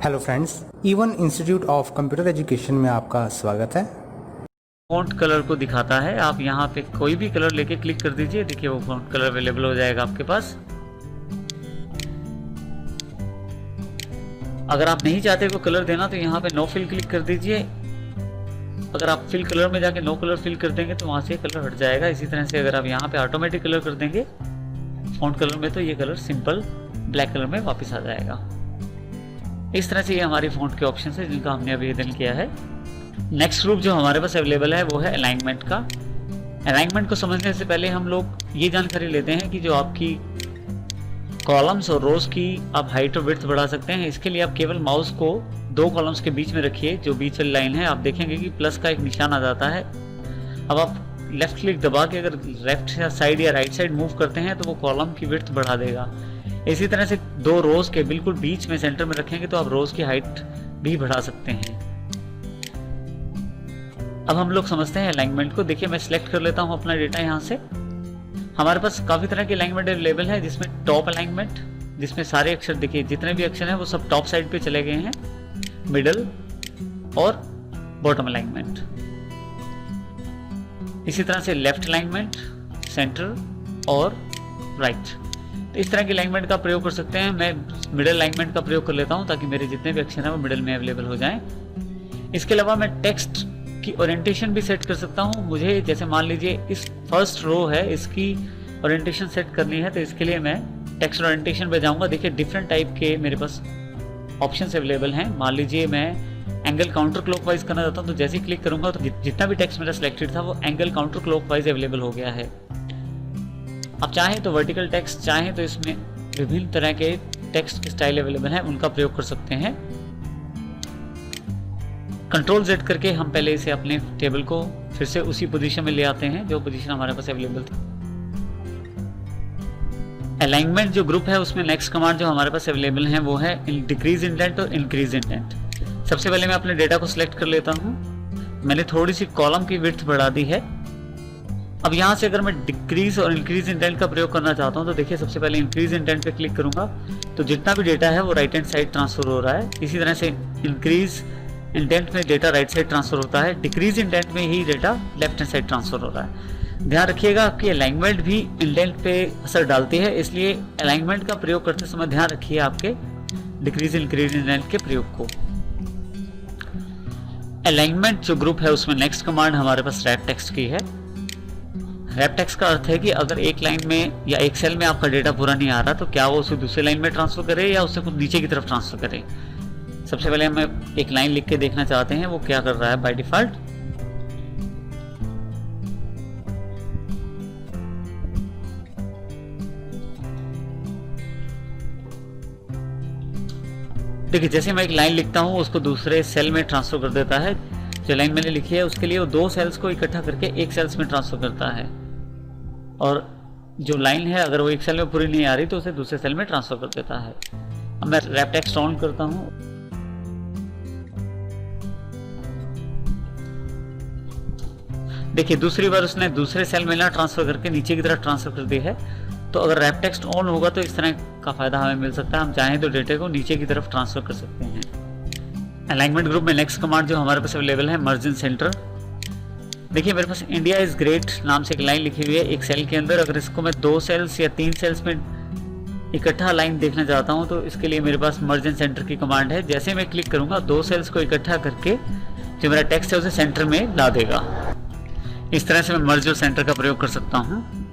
Hello friends, even institute of computer education में आपका स्वागत है। फॉन्ट कलर को दिखाता है। आप यहाँ पे कोई भी कलर लेके क्लिक कर दीजिए, देखिए वो फॉन्ट कलर अवेलेबल हो जाएगा आपके पास। अगर आप नहीं चाहते को कलर देना तो यहाँ पे नो फिल क्लिक कर दीजिए। अगर आप फिल कलर में जाके नो कलर फिल कर देंगे तो वहाँ से कलर हट जाएगा। इसी तरह से अगर आप यहाँ पे ऑटोमेटिक कलर कर देंगे फॉन्ट कलर में तो ये कलर सिंपल ब्लैक कलर में वापस आ जाएगा। इस तरह से ये हमारी फॉन्ट के ऑप्शन है जिनका हमने अभी अध्ययन किया है। नेक्स्ट ग्रुप जो हमारे पास अवेलेबल है वो है अलाइनमेंट का। अलाइनमेंट को समझने से पहले हम लोग ये जानकारी लेते हैं कि जो आपकी कॉलम्स और रोज की आप हाइट और विड्थ बढ़ा सकते हैं। इसके लिए आप केवल माउस को दो कॉलम्स के बीच में रखिए। जो बीच वाली लाइन है आप देखेंगे कि प्लस का एक निशान आ जाता है। अब आप लेफ्ट क्लिक दबा के अगर लेफ्ट साइड या राइट साइड मूव करते हैं तो वो कॉलम की विड्थ बढ़ा देगा। इसी तरह से दो रोज के बिल्कुल बीच में सेंटर में रखेंगे तो आप रोज की हाइट भी बढ़ा सकते हैं। अब हम लोग समझते हैं अलाइनमेंट को। देखिए मैं सिलेक्ट कर लेता हूं अपना डेटा। यहां से हमारे पास काफी तरह के अलाइनमेंट अवेलेबल है, जिसमें टॉप अलाइनमेंट, जिसमें सारे अक्षर देखिए जितने भी अक्षर हैं वो सब टॉप साइड पे चले गए हैं, मिडल और बॉटम अलाइनमेंट। इसी तरह से लेफ्ट अलाइनमेंट, सेंटर और राइट। तो इस तरह के अलाइनमेंट का प्रयोग कर सकते हैं। मैं मिडल अलाइनमेंट का प्रयोग कर लेता हूं ताकि मेरे जितने भी अक्षर हैं वो मिडल में अवेलेबल हो जाएं। इसके अलावा मैं टेक्स्ट की ओरिएंटेशन भी सेट कर सकता हूं। मुझे जैसे मान लीजिए इस फर्स्ट रो है, इसकी ओरिएंटेशन सेट करनी है तो इसके लिए मैं टेक्स्ट ओरिएंटेशन पे जाऊंगा। देखिए डिफरेंट टाइप के मेरे पास ऑप्शंस अवेलेबल हैं। मान लीजिए मैं एंगल काउंटर क्लॉकवाइज करना चाहता हूं तो जैसे ही क्लिक करूंगा तो जितना भी टेक्स्ट मेरा सिलेक्टेड था वो एंगल काउंटर क्लॉकवाइज अवेलेबल हो गया है। आप चाहें तो वर्टिकल टेक्स्ट, चाहें तो इसमें विभिन्न तरह के टेक्स्ट के स्टाइल अवेलेबल हैं, उनका प्रयोग कर सकते हैं। कंट्रोल Z करके हम पहले इसे अपने टेबल को फिर से उसी पोजीशन में ले आते हैं जो पोजीशन हमारे पास अवेलेबल थी। अलाइनमेंट जो ग्रुप है उसमें नेक्स्ट कमांड जो हमारे पास अवेलेबल है वो है डिक्रीज इंडेंट और इंक्रीज इंडेंट। सबसे पहले मैं अपने डेटा को सिलेक्ट कर लेता हूं। मैंने थोड़ी सी कॉलम की विड्थ बढ़ा दी है। अब यहाँ से अगर मैं डिक्रीज और इंक्रीज इंडेंट का प्रयोग करना चाहता हूँ तो देखिए सबसे पहले इंक्रीज इंडेंट पे क्लिक करूंगा तो जितना भी डेटा है वो राइट हैंड साइड ट्रांसफर हो रहा है। इसी तरह से इंक्रीज इंडेंट में डेटा राइट साइड ट्रांसफर होता है, डिक्रीज इंडेंट में ही data left hand side transfer हो रहा है। ध्यान रखिएगा कि अलाइनमेंट भी इंडेंट पे असर डालती है, इसलिए अलाइनमेंट का प्रयोग करते समय ध्यान रखिए आपके डिक्रीज इंक्रीज इंडेंट के प्रयोग को। अलाइनमेंट जो ग्रुप है उसमें नेक्स्ट कमांड हमारे पास रैप टेक्स्ट की है। रैप टेक्स्ट का अर्थ है कि अगर एक लाइन में या एक सेल में आपका डेटा पूरा नहीं आ रहा तो क्या वो उसे दूसरे लाइन में ट्रांसफर करे या उसे कुछ नीचे की तरफ ट्रांसफर करे। सबसे पहले हम एक लाइन लिख के देखना चाहते हैं वो क्या कर रहा है बाय डिफॉल्ट। देखिए जैसे मैं एक लाइन लिखता हूं उसको दूसरे सेल में ट्रांसफर कर देता है। जो लाइन मैंने लिखी है उसके लिए वो दो सेल्स को इकट्ठा करके एक सेल्स में ट्रांसफर करता है, और जो लाइन है अगर वो एक सेल में पूरी नहीं आ रही तो उसे दूसरे सेल में ट्रांसफर कर देता है। अब मैं रैप टेक्स्ट ऑन करता हूं। देखिए दूसरी बार उसने दूसरे सेल में ना ट्रांसफर करके नीचे की तरफ ट्रांसफर कर दी है। तो अगर रैप टेक्स्ट ऑन होगा तो इस तरह का फायदा हमें मिल सकता है। हम चाहें तो डेटा को नीचे की तरफ ट्रांसफर कर सकते हैं। अलाइनमेंट ग्रुप में नेक्स्ट कमांड जो हमारे पास अवेलेबल है मर्ज इन सेंटर। देखिए मेरे पास इंडिया इज ग्रेट नाम से एक लाइन लिखी हुई है एक सेल के अंदर। अगर इसको मैं दो सेल्स या तीन सेल्स में इकट्ठा लाइन देखना चाहता हूं तो इसके लिए मेरे पास मर्ज इन सेंटर की कमांड है। जैसे मैं क्लिक करूंगा दो सेल्स को इकट्ठा करके जो मेरा टेक्स्ट है उसे सेंटर में ला देगा। इस तरह से मैं मर्ज और सेंटर का प्रयोग कर सकता हूं।